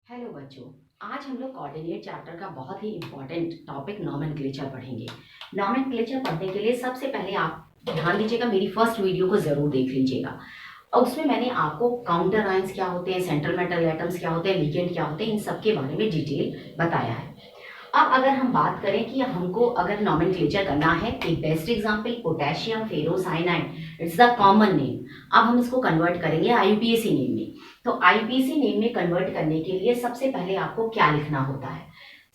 Hello बच्चों। आज हम लोग कोऑर्डिनेट चैप्टर का बहुत ही इम्पोर्टेंट टॉपिक नॉमेनक्लेचर पढ़ेंगे। नॉमेनक्लेचर पढ़ने के लिए सबसे पहले आप ध्यान दीजिएगा, मेरी फर्स्ट वीडियो को ज़रूर देख लीजिएगा। और उसमें मैंने आपको काउंटर आयंस क्या होते हैं, सेंट्रल मेटल एटम्स क्या होते हैं, लिगेंड क्या होते हैं, इन सब के बारे में डिटेल बताया है। अब अगर हम बात करें कि हमको अगर नॉमेनक्लेचर करना है, एक best example potassium ferrocyanide, it's the common name. अब हम इसको कन्वर्ट करेंगे आईयूपीएसी नेम में। तो आईयूपीएसी नेम में कन्वर्ट करने के लिए सबसे पहले आपको क्या लिखना होता है?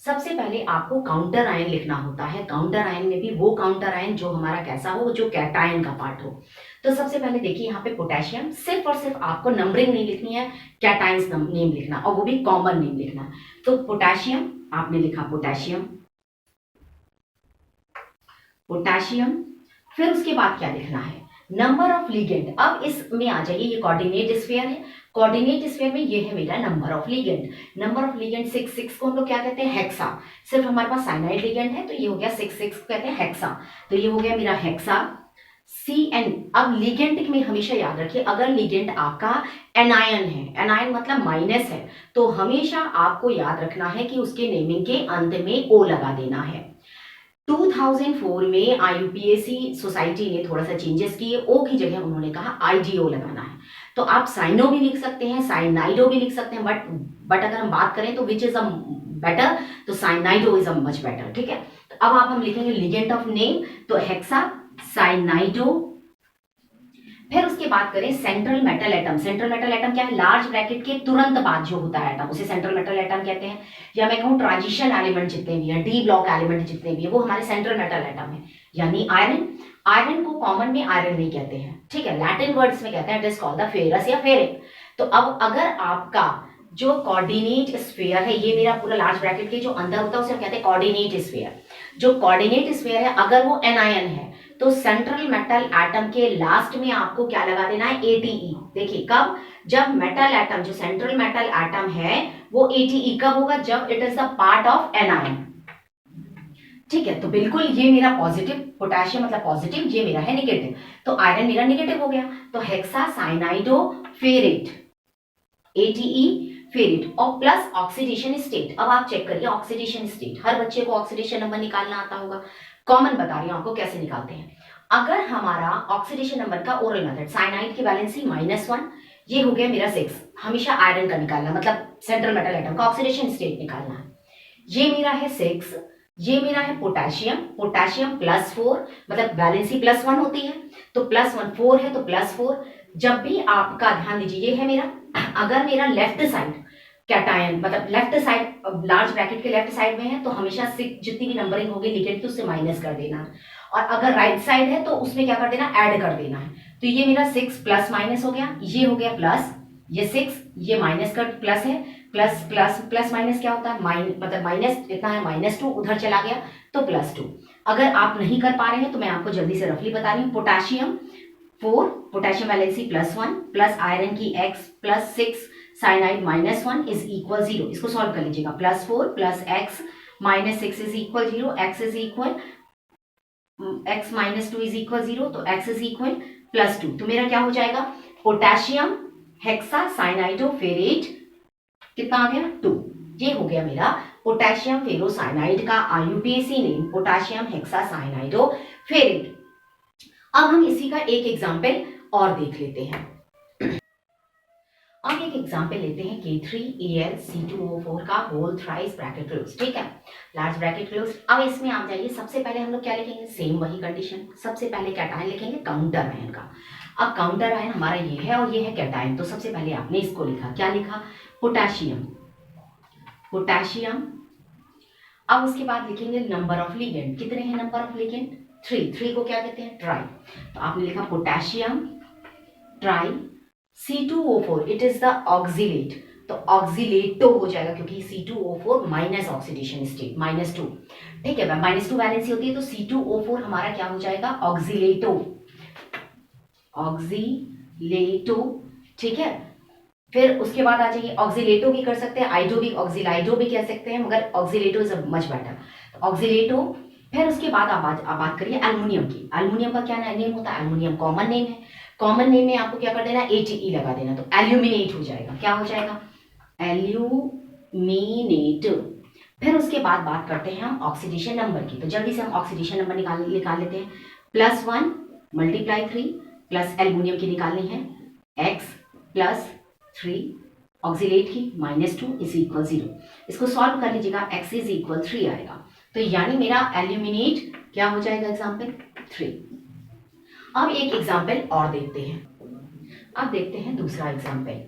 सबसे पहले आपको काउंटर आयन लिखना होता है। काउंटर आयन में भी वो काउंटर आयन जो हमारा कैसा हो, जो कैटायन का पार्ट हो। तो सबसे पहले देखिए यहाँ पे पोटेशियम, सिर्फ और सिर्फ आपको नंबरिंग नहीं लिखनी है, कैटायंस नेम लिखना, और वो भी कॉमन नेम लिखना। तो पोटेशियम आपने लिखा पोटेशियम, पोटेशियम। फिर उसके बाद क्या लिखना है? Number of ligand. अब इसमें आ जाइए, ये कोऑर्डिनेट स्फीयर है। कोऑर्डिनेट स्फीयर में ये है मेरा number of ligand. Number of ligand 6 को हम लोग क्या कहते हैं? हेक्सा। सिर्फ हमारे पास साइनाइड लिगेंड है तो ये हो गया 6 को कहते हैं हेक्सा। तो ये हो गया मेरा हेक्सा CN। अब लिगेंड में हमेशा याद रखिए, अगर लिगेंड आपका एनायन है, एनायन मतलब माइनस है, तो हमेशा आपको याद रखना है कि उसके नेमिंग के अंत में O लगा देना है। 2004 में आईयूपीएसी सोसाइटी ने थोड़ा सा चेंजेस किए, ओ की जगह उन्होंने कहा IGO लगाना है। तो आप साइनो भी लिख सकते हैं, साइनाइडो भी लिख सकते हैं, बट अगर हम बात करें तो विच इज अ बेटर, तो साइनाइडो इज अ मच बेटर। ठीक है, तो अब आप हम लिखेंगे लिगेंड ऑफ नेम, तो हेक्सा साइनाइडो। फिर उसके बाद करें central metal atom. Central metal atom क्या है? लार्ज ब्रैकेट के तुरंत बाद जो होता है एटम, उसे सेंट्रल मेटल एटम कहते हैं। या मैं कहूं ट्रांजिशन एलिमेंट जितने भी हैं, डी ब्लॉक एलिमेंट जितने भी है, वो हमारे सेंट्रल मेटल एटम है। यानी आयरन। आयरन को कॉमन में आयरन नहीं कहते हैं, ठीक है, लैटिन वर्ड्स में कहते हैं, it is called the ferrous या फेरिक। तो अब अगर आपका जो कोऑर्डिनेट स्फीयर है, ये मेरा पूरा लार्ज ब्रैकेट के जो अंदर होता है उसे हम कहते हैं कोऑर्डिनेट स्फीयर। जो कोऑर्डिनेट स्फीयर है, अगर वो एनायन है तो सेंट्रल मेटल एटम के लास्ट में आपको क्या लगा देना है? ATE। देखिए कब? जब मेटल एटम, जो सेंट्रल मेटल एटम है, वो ATE कब होगा? जब it is the part of anion. ठीक है, तो बिल्कुल ये मेरा पॉजिटिव, पोटेशियम मतलब पॉजिटिव, ये मेरा है नेगेटिव, तो आयरन मेरा नेगेटिव हो गया। तो hexa cyanido ferret, ATE ferret, और प्लस ऑक्सीडेशन स्टेट। अब आप चेक करिए ऑक्सीडेशन स्टेट, हर बच्चे को ऑक्सीडेशन नंबर निकालना आता होगा, कॉमन बता रही हूं आपको कैसे निकालते हैं। अगर हमारा ऑक्सीडेशन नंबर का ओरल मेथड, साइनाइड की वैलेंसी -1, ये हो गया मेरा 6, हमेशा आयरन का निकालना, मतलब सेंट्रल मेटल एटम का ऑक्सीडेशन स्टेट निकालना है। ये मेरा है 6, ये मेरा है पोटेशियम, पोटेशियम +4, मतलब वैलेंसी +1 होती है, तो +1, 4 है तो +4। जब भी आपका, ध्यान दीजिए, ये है मेरा, अगर मेरा लेफ्ट साइड कैटायन, मतलब लेफ्ट साइड लार्ज ब्रैकेट के लेफ्ट साइड में है, तो हमेशा 6 जितनी भी नंबरिंग होगी लिगेंड की उससे माइनस कर देना है। और अगर राइट साइड है तो उसमें क्या कर देना? ऐड कर देना है। तो ये मेरा 6 प्लस माइनस हो गया, ये हो गया प्लस, ये 6, ये माइनस कर प्लस है, प्लस प्लस प्लस माइनस क्या होता है? मतलब माइनस इतना है, -2 उधर चला गया तो +2। अगर आप नहीं कर पा रहे हैं तो मैं आपको जल्दी से रफली बता रही हूँ। Potassium 4, potassium valency +1, plus iron की X +6, साइनाइड -1 इज इक्वल 0। इसको सॉल्व कर लीजिएगा, +4 + x -6 is equal 0, x is equal x -2 is equal 0, तो x इज इक्वल +2। तो मेरा क्या हो जाएगा? पोटेशियम हेक्सा साइनाइडो फेरेट कितना आ गया? 2। ये हो गया मेरा पोटेशियम फेरोसाइनाइड का IUPAC name, potassium hexa cyanido ferrate. अब हम इसी का एक एग्जाम्पल और देख लेते हैं। अब एक एग्जाम्पल लेते हैं K3AlC2O4 का होल थ्राइस ब्रैकेट क्लोज, ठीक है, लार्ज ब्रैकेट क्लोज। अब इसमें आप जाइए, सबसे पहले हम लोग क्या लिखेंगे? सेम वही कंडीशन, सबसे पहले कैटायन लिखेंगे काउंटर आयन का। अब काउंटर आयन हमारा ये है और ये है कैटायन, तो सबसे पहले आपने इसको लिखा, क्या लिखा? Potassium, potassium. अब उसके बाद लिखेंगे नंबर ऑफ लिगेंड, कितने हैं नंबर ऑफ लिगेंड? 3 को क्या कहते हैं? ट्राई। तो आपने लिखा potassium try. C2O4 it is the oxalate, तो ऑक्सिलेटो हो जाएगा क्योंकि C2O4 माइनस ऑक्सीडेशन स्टेट -2, ठीक है, -2 वैलेंसी होती है, तो C2O4 हमारा क्या हो जाएगा? ऑक्सिलेटो, ऑक्सिलेटो, ठीक है। फिर उसके बाद आ जाइए, ऑक्सिलेटो भी कर सकते हैं, आइडो भी, ऑक्सिलाइडो भी कह सकते हैं, मगर ऑक्सिलेटो इज मच बेटर, तो ऑक्सिलेटो। फिर उसके बाद आप बात करिए एल्युमिनियम की। एल्युमिनियम का क्या नेम होता है? एल्युमिनियम कॉमन नेम है, कॉमन नेम में आपको क्या कर देना? ATE लगा देना, तो एल्यूमिनेट हो जाएगा। क्या हो जाएगा? एल्यूमिनेट। फिर उसके बाद बात करते हैं हम ऑक्सीडेशन नंबर की। तो जल्दी से हम ऑक्सीडेशन नंबर निकाल लेते हैं। +1 × 3 प्लस एल्युमिनियम की निकालनी है x + 3 ऑक्सीलेट की -2 = 0। इसको सॉल्व कर लीजिएगा, x = 3 आएगा। तो यानी मेरा एल्यूमिनेट क्या हो जाएगा, एग्जाम्पल 3। अब एक एग्जाम्पल और देखते हैं। अब देखते हैं दूसरा एग्जाम्पल,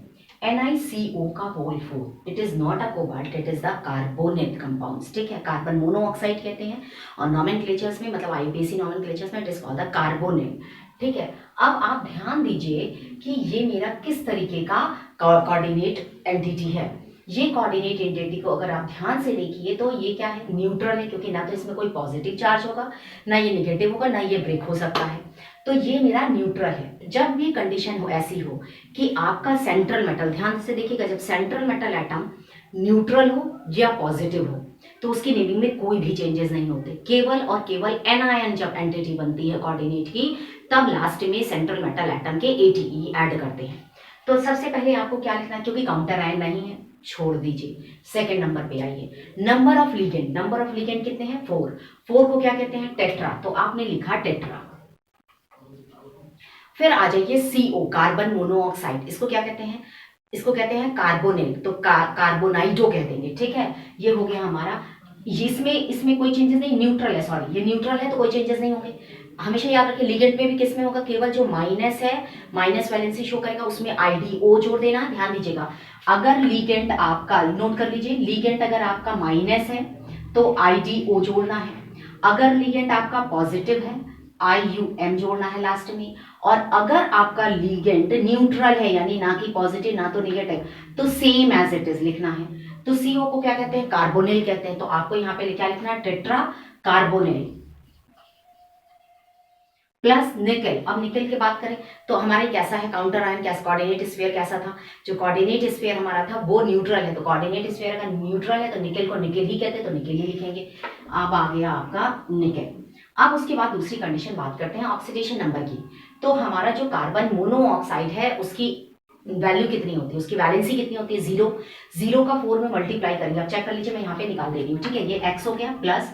NiCO का whole 4। It is not a cobalt, it is the carbonate compounds. ठीक है, कार्बन मोनोऑक्साइड कहते हैं और नॉमेनक्लेचर्स में, मतलब IUPAC नॉमेनक्लेचर्स में it is called the carbonate. ठीक है, अब आप ध्यान दीजिए कि ये मेरा किस तरीके का कोऑर्डिनेट एंटिटी है। ये कोऑर्डिनेट एंटिटी को अगर आप ध्यान से देखिए तो ये क्या है, न्यूट्रल है, क्योंकि ना तो इसमें कोई पॉजिटिव चार्ज होगा, ना ये निगेटिव होगा, ना ये ब्रेक हो सकता है। तो ये मेरा न्यूट्रल है। जब भी कंडीशन हो ऐसी हो कि आपका सेंट्रल मेटल, ध्यान से देखिएगा, जब सेंट्रल मेटल एटम न्यूट्रल हो या पॉजिटिव हो तो उसकी नेमिंग में कोई भी चेंजेस नहीं होते। केवल और केवल एनायन जब एंटिटी बनती है कोऑर्डिनेट की, तब लास्ट में सेंट्रल मेटल एटम के ATE ऐड करते हैं। तो सबसे पहले आपको क्या लिखना है, क्योंकि काउंटर आयन नहीं है, छोड़ दीजिए। सेकंड नंबर पे आइए, number of ligand. Number of ligand कितने हैं, 4। 4 को क्या कहते हैं, टेट्रा, तो आपने लिखा टेट्रा। फिर आ जाइए CO, कार्बन मोनोऑक्साइड। इसको क्या कहते हैं, इसको कहते हैं कार्बोनेट, तो कार्बोनाइडो कह देंगे। ठीक है, ये हो गया हमारा। इसमें कोई चेंजेस नहीं, न्यूट्रल है, सॉरी ये न्यूट्रल है तो कोई चेंजेस नहीं होंगे। हमेशा याद रखिए, लिगेंड में भी किस में होगा, केवल जो माइनस है, माइनस वैलेंसी शो करेगा, उसमें IDO जोड़ देना है। ध्यान दीजिएगा, अगर लिगेंड आपका, नोट कर लीजिए, लिगेंड अगर आपका माइनस है तो IDO जोड़ना है। अगर लिगेंड आपका पॉजिटिव है IUM जोड़ना है लास्ट में। और अगर आपका लिगेंड न्यूट्रल है, यानी ना कि पॉजिटिव ना तो निगेटिव, तो सेम एज इट इज लिखना है। तो CO को क्या कहते हैं, कार्बोनिल कहते हैं। तो आपको यहाँ पे क्या लिखना है, टेट्रा कार्बोनिल प्लस निकल। अब निकल की बात करें तो हमारे कैसा है, काउंटर आयन कैसा, कोऑर्डिनेट स्फीयर कैसा था, जो कोऑर्डिनेट स्फीयर हमारा था वो न्यूट्रल है। तो कोऑर्डिनेट स्फीयर अगर न्यूट्रल है तो निकल को निकल ही कहते हैं, तो निकल ही लिखेंगे। अब आ गया आपका निकल। अब उसके बाद दूसरी कंडीशन बात करते हैं ऑक्सीडेशन नंबर की। तो हमारा जो कार्बन मोनोऑक्साइड है उसकी वैल्यू कितनी होती है, उसकी वैलेंसी कितनी होती है, 0। 0 का 4 में मल्टीप्लाई करिए, आप चेक कर लीजिए, मैं यहाँ पे निकाल दे रही हूँ। ठीक है, ये x हो गया प्लस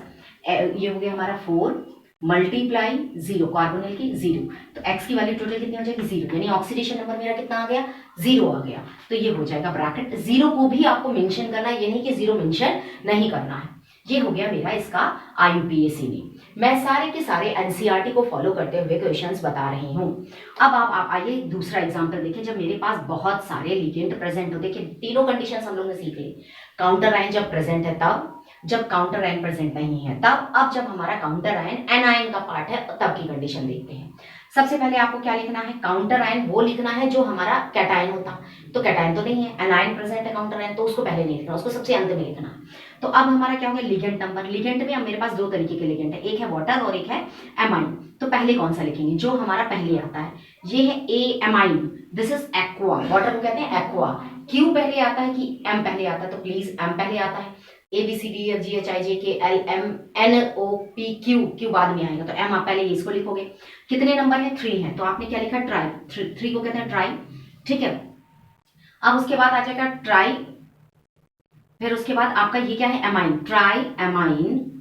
ये हो गया हमारा 4 मल्टीप्लाई 0, कार्बोनिल की 0। तो x की वैल्यू टोटल कितनी हो जाएगी, 0, यानी ऑक्सीडेशन नंबर मेरा कितना आ गया, 0 आ गया। तो ये हो जाएगा ब्रैकेट। 0 को भी आपको मेंशन करना है, ये नहीं कि 0 मेंशन नहीं करना है। ये हो गया मेरा इसका IUPAC में। मैं सारे के सारे NCERT को फॉलो करते हुए क्वेश्चंस बता रही हूँ। अब आप आइए दूसरा एग्जांपल देखें। जब मेरे पास बहुत सारे लिगेंड प्रेजेंट हो, देखिए तीनों कंडीशंस हम लोग ने सीख ली। काउंटर आयन जब प्रेजेंट है तब, जब काउंटर आयन प्रेजेंट नहीं है तब, अब जब हमारा काउंटर आयन एनायन का पार्ट है तब की कंडीशन देखते हैं। सबसे पहले आपको क्या लिखना है, काउंटर आयन वो लिखना है जो हमारा कैटायन होता। तो कैटायन तो नहीं है, एनायन प्रेजेंट है, काउंटर आयन, तो उसको पहले नहीं लिखना, उसको सबसे अंत में लिखना। तो अब हमारा क्या होगा, लिगेंड नंबर। लिगेंड में अब मेरे पास 2 तरीके के लिगेंड है, एक है वाटर और एक है एमाइन। तो पहले कौन सा लिखेंगे, जो हमारा पहले आता है, ये है amine, this is aqua. Water को कहते हैं एक्वा। क्यू पहले आता है कि एम पहले आता है, तो प्लीज एम पहले आता है। ABCDEFGHIJKLMNOPQ बाद में आएगा, तो एम आप पहले इसको लिखोगे। कितने नंबर है, 3 है, तो आपने क्या लिखा, ट्राई। 3 को कहते हैं ट्राई। ठीक है, अब उसके बाद आ जाएगा ट्राई, फिर उसके बाद आपका ये क्या है, एमाइन, ट्राई एमाइन।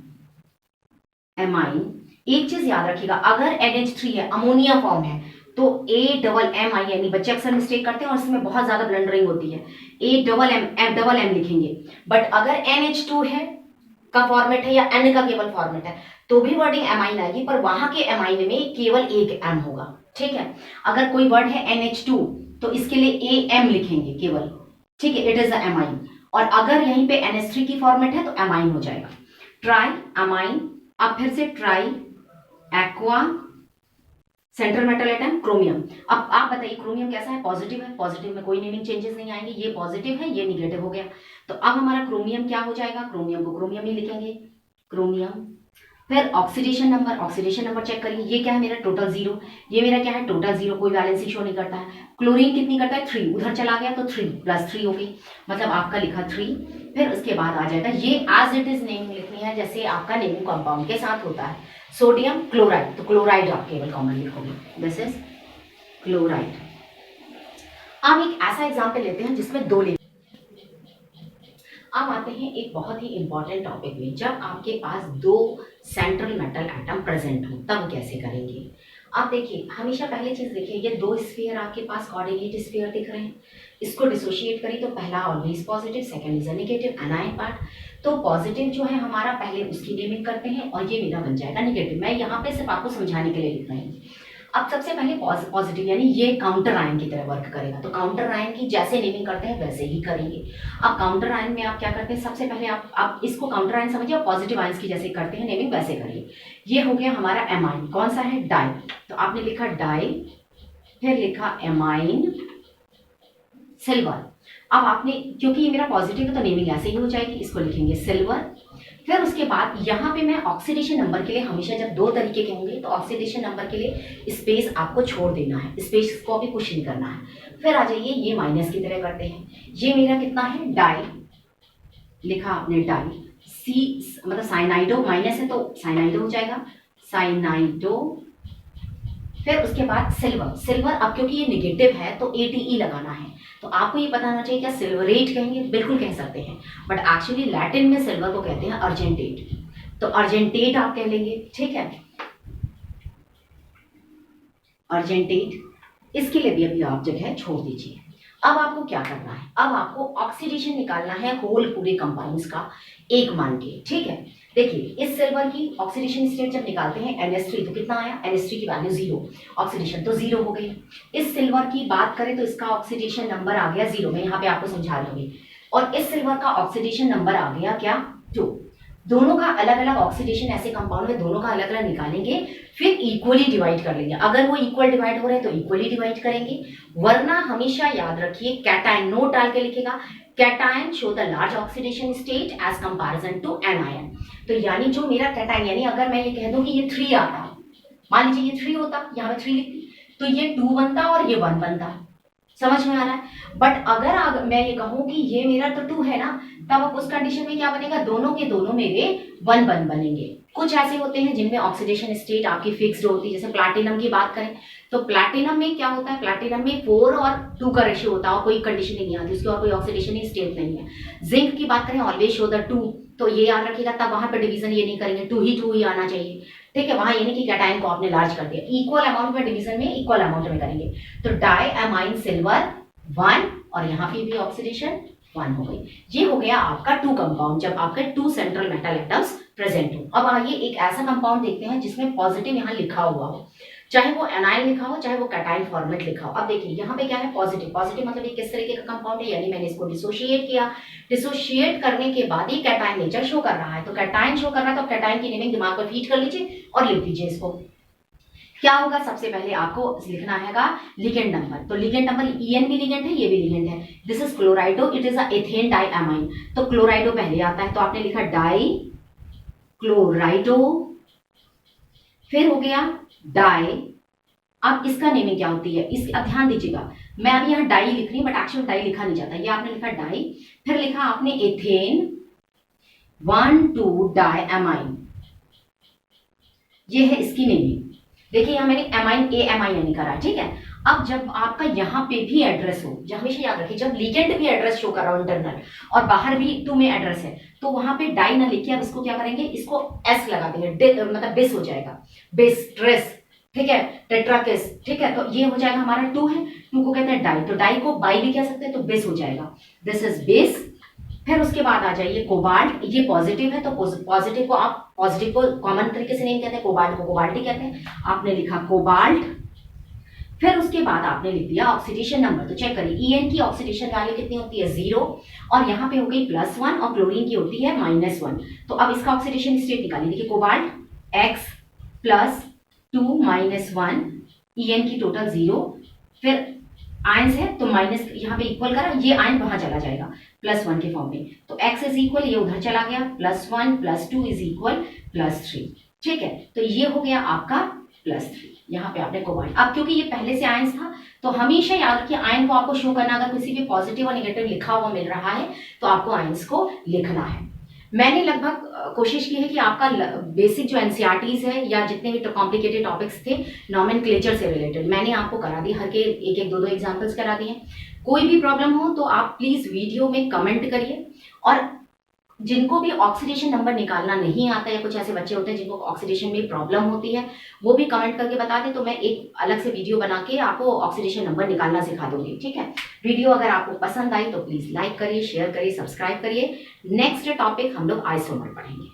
एमाइन, एक चीज याद रखिएगा, अगर NH3 है, अमोनिया फॉर्म है, तो AMMI, यानी बच्चे अक्सर मिस्टेक करते हैं और इसमें बहुत ज्यादा ब्लंडरिंग होती है, AMM लिखेंगे। बट अगर NH2 है का फॉर्मेट है या N का केवल फॉर्मेट है तो भी वर्डिंग एमाइन आएगी, पर वहां के एमाइन में केवल एक M होगा। ठीक है, अगर कोई वर्ड है NH2 तो इसके लिए AM लिखेंगे केवल। ठीक है, इट इज द एमाइन। और अगर यहीं पे NH3 की फॉर्मेट है तो एमाइन हो जाएगा, ट्राई एमाइन। अब फिर से try aqua, central metal atom chromium. अब आप बताइए क्रोमियम कैसा है, पॉजिटिव है, पॉजिटिव में कोई नेमिंग चेंजेस नहीं आएंगे, ये पॉजिटिव है, ये निगेटिव हो गया। तो अब हमारा क्रोमियम क्या हो जाएगा, क्रोमियम को क्रोमियम ही लिखेंगे, क्रोमियम। फिर oxidation number, oxidation number check करिए, ये क्या है मेरा, टोटल 0। ये मेरा क्या है, टोटल 0, कोई वैलेंसी शो नहीं करता है। क्लोरीन कितनी करता है, 3, उधर चला गया तो 3 + 3 हो गई, मतलब आपका लिखा 3। फिर उसके बाद आ जाएगा, ये एज इट इज नेमिंग लिखनी है जैसे आपका नेमिंग कंपाउंड के साथ होता है। सोडियम क्लोराइड, तो क्लोराइड आप केवल कॉमन लिखोगे, दिस इज क्लोराइड। अब एक ऐसा एग्जांपल लेते हैं जिसमें 2 लिख, अब आते हैं एक बहुत ही इंपॉर्टेंट टॉपिक में, जब आपके पास दो सेंट्रल मेटल एटम प्रेजेंट हो तब कैसे करेंगे। अब देखिए, हमेशा पहले चीज देखिए, ये दो स्फीयर आपके पास कोऑर्डिनेट स्फीयर दिख रहे हैं, इसको डिसोशिएट करें तो पहला always positive, second is a negative anion part. तो पॉजिटिव जो है हमारा, पहले उसकी नेमिंग करते हैं और ये मेरा बन जाएगा नेगेटिव। मैं यहाँ पे सिर्फ आपको समझाने के लिए लिख रही हूँ। अब सबसे पहले पॉजिटिव यानी ये काउंटर आयन की तरह वर्क करेगा, तो काउंटर आयन की जैसे नेमिंग करते हैं वैसे ही करेंगे। अब काउंटर आयन में आप क्या करते हैं, सबसे पहले आप इसको काउंटर आयन समझिए और पॉजिटिव आयंस की जैसे करते हैं नेमिंग वैसे करिए। ये हो गया हमारा एमाइन, कौन सा है, डाई। तो आपने लिखा डाई, फिर लिखा एमाइन सिल्वर। अब आपने, क्योंकि ये मेरा पॉजिटिव है तो नेमिंग ऐसे ही हो जाएगी, इसको लिखेंगे सिल्वर। फिर उसके बाद यहाँ पे मैं ऑक्सीडेशन नंबर के लिए, हमेशा जब दो तरीके के होंगे तो ऑक्सीडेशन नंबर के लिए स्पेस आपको छोड़ देना है, स्पेस को अभी कुछ नहीं करना है। फिर आ जाइए, ये माइनस की तरह करते हैं। ये मेरा कितना है, डाई, लिखा आपने डाई, सी मतलब साइनाइडो, माइनस है तो साइनाइडो हो जाएगा, साइनाइडो। फिर उसके बाद सिल्वर, सिल्वर अब क्योंकि ये निगेटिव है तो ATE लगाना है, तो आपको ये पता होना चाहिए क्या सिल्वरेट कहेंगे, बिल्कुल कह सकते हैं, बट एक्चुअली लैटिन में सिल्वर को कहते हैं अर्जेंटेट, तो अर्जेंटेट आप कह लेंगे, ठीक है, अर्जेंटेट। इसके लिए भी अभी आप जगह छोड़ दीजिए। अब आपको क्या करना है, अब आपको ऑक्सीडेशन निकालना है होल पूरे कंपाउंड्स का एक मान के, ठीक है। देखिए, इस सिल्वर की ऑक्सीडेशन स्टेट जब निकालते हैं NH3 तो कितना आया, NH3 की वैल्यू 0, ऑक्सीडेशन तो 0 हो गई। इस सिल्वर की बात करें तो इसका ऑक्सीडेशन नंबर आ गया 0, मैं यहाँ पे आपको समझा दूंगी। और इस सिल्वर का ऑक्सीडेशन नंबर आ गया क्या, 2। दोनों का अलग अलग ऑक्सीडेशन, ऐसे कंपाउंड में दोनों का अलग अलग निकालेंगे, फिर इक्वली डिवाइड कर लेंगे। अगर वो इक्वल डिवाइड हो रहे हैं तो इक्वली डिवाइड करेंगे, वरना हमेशा याद रखिए कैटायन नोट डाल के लिखेगा, cation show the large oxidation state as comparison to anion. तो यानी जो मेरा कैटायन, यानी अगर मैं ये कह दूं कि ये 3 आता, मान लीजिए ये 3 होता, यहाँ पे 3 लिखती, तो ये 2 बनता और ये 1 बनता, समझ में आ रहा है। बट अगर मैं ये कहूं कि ये मेरा तो 2 है ना, तब अब उस कंडीशन में क्या बनेगा, दोनों के दोनों मेरे 1 बनेंगे। कुछ ऐसे होते हैं जिनमें ऑक्सीडेशन स्टेट आपकी फिक्स्ड होती है, जैसे प्लैटिनम की बात करें तो प्लैटिनम में क्या होता है, प्लैटिनम में 4 और 2 का रेशियो होता है और कोई कंडीशन ही नहीं आती उसकी, और कोई ऑक्सीडेशन स्टेट नहीं है। जिंक की बात करें ऑलवेज शो द 2, तो ये याद रखिएगा, तब वहां पर डिवीजन ये नहीं करेंगे, 2 ही आना चाहिए, ठीक है। वहां ये नहीं कि कैटायन को आपने लार्ज कर दिया, इक्वल अमाउंट में डिवीजन में इक्वल अमाउंट में करेंगे। तो डाई एमाइन सिल्वर 1 और यहाँ पे भी ऑक्सीडेशन 1 हो गई। ये हो गया आपका 2 कंपाउंड, जब आपके 2 सेंट्रल मेटल एटम्स प्रेजेंट हो। अब आइए एक ऐसा कंपाउंड देखते हैं जिसमें पॉजिटिव यहाँ लिखा हुआ हो, चाहे वो एनाइन लिखा हो चाहे वो कैटायन फॉर्मेट लिखा हो। अब देखिए यहाँ पे क्या है, पॉजिटिव, पॉजिटिव मतलब ये किस तरीके का कंपाउंड है, यानी मैंने इसको डिसोशिएट किया, डिसोशिएट करने के बाद ये कैटायन नेचर शो कर रहा है, तो कैटायन शो कर रहा है तो कैटायन की नेमिंग दिमाग पर फीड कर लीजिए और लिख दीजिए इसको। क्या होगा, सबसे पहले आपको लिखना हैगा लिगेंड नंबर, तो लिगेंड नंबर EN भी लिगेंड है, ये भी लिगेंड है। This is chlorido, it is a ethane diamine, तो क्लोराइडो पहले आता है, तो आपने लिखा डाई क्लोराइडो, फिर हो गया डाई। अब इसका नेमिंग क्या होती है, इस अब ध्यान दीजिएगा, मैं अभी यहाँ डाई लिख रही हूँ बट एक्चुअल डाई लिखा नहीं जाता, ये आपने लिखा डाई, फिर लिखा आपने एथेन 1,2 डाई एमाइन, ये है इसकी नेमिंग। देखिए यहाँ मैंने एमाइन AMIN करा, ठीक है। अब जब आपका यहाँ पे भी एड्रेस हो, हमेशा याद रखिए जब लिगेंड भी एड्रेस शो कर रहा हो इंटरनल और बाहर भी 2 में एड्रेस है, तो वहां पे डाई ना लिखिए, अब इसको क्या करेंगे, इसको S लगा देंगे, मतलब बेस हो जाएगा, बेस ट्रेस, ठीक है, टेट्राकेस, ठीक है। तो ये हो जाएगा हमारा 2 है, 2 को कहते हैं डाई, तो डाई को बाई भी कह सकते हैं, तो बेस हो जाएगा, दिस इज बेस। फिर उसके बाद आ जाइए कोबाल्ट, ये पॉजिटिव है तो पॉजिटिव को आप पॉजिटिव को कॉमन तरीके से नहीं कहते हैं, कोबाल्ट को कोबाल्ट ही कहते हैं, आपने लिखा कोबाल्ट। फिर उसके बाद आपने लिख दिया ऑक्सीडेशन नंबर, तो चेक करिए EN की ऑक्सीडेशन वैल्यू कितनी होती है 0, और यहाँ पे हो गई +1 और क्लोरीन की होती है -1। तो अब इसका ऑक्सीडेशन स्टेट निकालिए, देखिए कोबाल्ट X +2 -1, EN की टोटल 0, फिर आयंस है तो माइनस यहाँ पे इक्वल करा, ये आयन वहां चला जाएगा +1 के फॉर्म में, तो x इज इक्वल, ये उधर चला गया, +1 +2 इज इक्वल +3, ठीक है। तो ये हो गया आपका +3, यहाँ पे आपने कोबाल्ट। अब क्योंकि ये पहले से आयंस था तो हमेशा याद रखिए आयन को आपको शो करना, अगर किसी भी पॉजिटिव और नेगेटिव लिखा हुआ मिल रहा है तो आपको आयंस को लिखना है। मैंने लगभग कोशिश की है कि आपका बेसिक जो एनसीईआरटीज है या जितने भी कॉम्प्लिकेटेड टॉपिक्स थे नॉमेनक्लेचर से रिलेटेड मैंने आपको करा दी, हर के एक एक दो एग्जांपल्स करा दिए। कोई भी प्रॉब्लम हो तो आप प्लीज वीडियो में कमेंट करिए। और जिनको भी ऑक्सीडेशन नंबर निकालना नहीं आता, या कुछ ऐसे बच्चे होते हैं जिनको ऑक्सीडेशन में प्रॉब्लम होती है, वो भी कमेंट करके बता दें, तो मैं एक अलग से वीडियो बना के आपको ऑक्सीडेशन नंबर निकालना सिखा दूंगी। ठीक है, वीडियो अगर आपको पसंद आई तो प्लीज लाइक करिए, शेयर करिए, सब्सक्राइब करिए। नेक्स्ट टॉपिक हम लोग आइसोमर पढ़ेंगे।